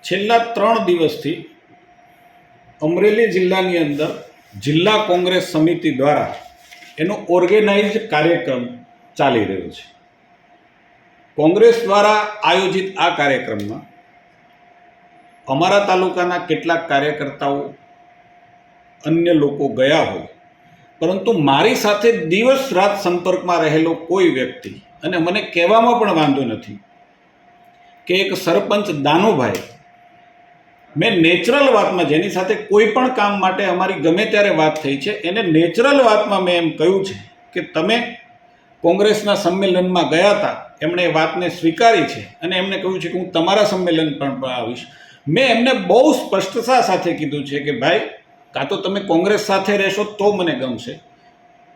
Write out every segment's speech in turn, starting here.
છેલ્લા 3 દિવસથી અમરેલી જિલ્લાની અંદર જિલ્લા કોંગ્રેસ સમિતિ દ્વારા એનો ઓર્ગેનાઇઝ્ડ કાર્યક્રમ ચાલી રહ્યો છે. કોંગ્રેસ દ્વારા આયોજિત આ કાર્યક્રમમાં અમારા તાલુકાના કેટલાક કાર્યકર્તાઓ અન્ય લોકો ગયા હોય, પરંતુ મારી સાથે દિવસ રાત સંપર્કમાં રહેલો કોઈ વ્યક્તિ, અને મને કહેવામાં પણ વાંધો નથી કે એક સરપંચ દાનુભાઈ, મેં નેચરલ વાતમાં જેની સાથે કોઈ પણ કામ માટે અમારી ગમે ત્યારે વાત થઈ છે, એને નેચરલ વાતમાં મેં એમ કહ્યું છે કે તમે કોંગ્રેસના સંમેલનમાં ગયા હતા, એમણે એ વાતને સ્વીકારી છે અને એમને કહ્યું છે કે હું તમારા સંમેલન પણ આવીશ. મેં એમને બહુ સ્પષ્ટતા સાથે કીધું છે કે ભાઈ, કાં તો તમે કોંગ્રેસ સાથે રહેશો તો મને ગમશે.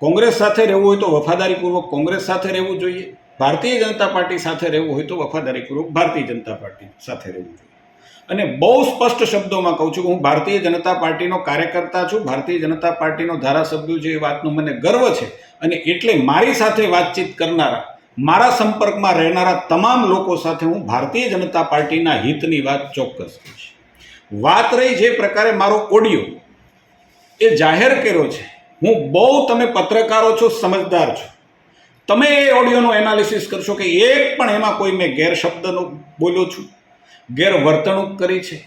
કોંગ્રેસ સાથે રહેવું હોય તો વફાદારીપૂર્વક કોંગ્રેસ સાથે રહેવું જોઈએ, ભારતીય જનતા પાર્ટી સાથે રહેવું હોય તો વફાદારીપૂર્વક ભારતીય જનતા પાર્ટી સાથે રહેવું જોઈએ. અને બહુ સ્પષ્ટ શબ્દોમાં કહું છું કે હું ભારતીય જનતા પાર્ટીનો કાર્યકર્તા છું, ભારતીય જનતા પાર્ટીનો ધારાસભ્ય છે, એ વાતનો મને ગર્વ છે. અને એટલે મારી સાથે વાતચીત કરનારા, મારા સંપર્કમાં રહેનારા તમામ લોકો સાથે હું ભારતીય જનતા પાર્ટીના હિતની વાત ચોક્કસ કહીશ. વાત રહી જે પ્રકારે મારો ઓડિયો એ જાહેર કર્યો છે, હું બહુ, તમે પત્રકારો છો, સમજદાર છો, તમે એ ઓડિયોનું એનાલિસિસ કરશો કે એક પણ એમાં કોઈ મેં ગેરશબ્દનો બોલ્યો છું, ગેરવર્તણૂક કરી છે,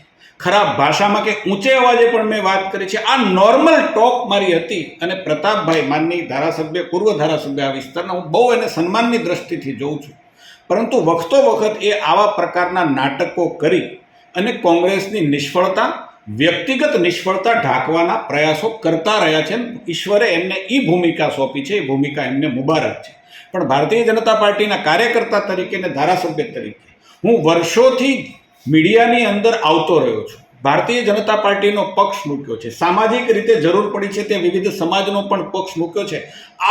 ખરાબ ભાષામાં કે ઊંચે અવાજે પણ મેં વાત કરી છે. આ નોર્મલ ટોક મારી હતી. અને પ્રતાપભાઈ, માનની ધારાસભ્ય, પૂર્વ ધારાસભ્ય આ વિસ્તારના, હું બહુ એને સન્માનની દ્રષ્ટિથી જોઉં છું, પરંતુ વખતો વખત એ આવા પ્રકારના નાટકો કરી અને કોંગ્રેસની નિષ્ફળતા, વ્યક્તિગત નિષ્ફળતા ઢાંકવાના પ્રયાસો કરતા રહ્યા છે. ઈશ્વરે એમને એ ભૂમિકા સોંપી છે, એ ભૂમિકા એમને મુબારક છે. પણ ભારતીય જનતા પાર્ટીના કાર્યકર્તા તરીકે અને ધારાસભ્ય તરીકે હું વર્ષોથી મીડિયાની અંદર આવતો રહ્યો છું. ભારતીય જનતા પાર્ટીનો પક્ષ મૂક્યો છે, સામાજિક રીતે જરૂર પડી છે તે વિવિધ સમાજનો પણ પક્ષ મૂક્યો છે.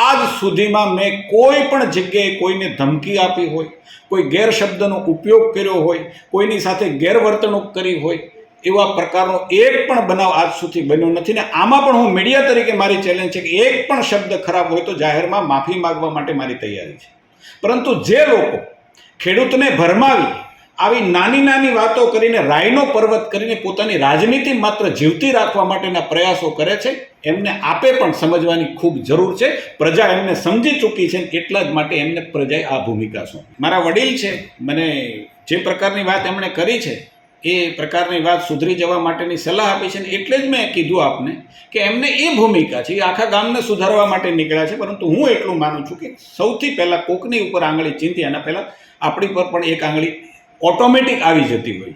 આજ સુધીમાં મેં કોઈ પણ જગ્યાએ કોઈને ધમકી આપી હોય, કોઈ ગેરશબ્દનો ઉપયોગ કર્યો હોય, કોઈની સાથે ગેરવર્તણૂક કરી હોય, એવા પ્રકારનો એક પણ બનાવ આજ સુધી બન્યો નથી. ને આમાં પણ હું મીડિયા તરીકે મારી ચેલેન્જ છે કે એક પણ શબ્દ ખરાબ હોય તો જાહેરમાં માફી માગવા માટે મારી તૈયારી છે. પરંતુ જે લોકો ખેડૂતને ભરમાવી આવી નાની નાની વાતો કરીને, રાયનો પર્વત કરીને પોતાની રાજનીતિ માત્ર જીવતી રાખવા માટેના પ્રયાસો કરે છે, એમને આપે પણ સમજવાની ખૂબ જરૂર છે. પ્રજા એમને સમજી ચૂકી છે, એટલા જ માટે એમને પ્રજાએ આ ભૂમિકા સોંપી. મારા વડીલ છે, મને જે પ્રકારની વાત એમણે કરી છે એ પ્રકારની વાત સુધરી જવા માટેની સલાહ આપી છે. ને એટલે જ મેં કીધું આપને કે એમને એ ભૂમિકા છે, એ આખા ગામને સુધારવા માટે નીકળ્યા છે. પરંતુ હું એટલું માનું છું કે સૌથી પહેલાં કોકની ઉપર આંગળી ચીંધી, એના પહેલાં આપણી પર પણ એક આંગળી ઓટોમેટિક આવી જતી હોય છે.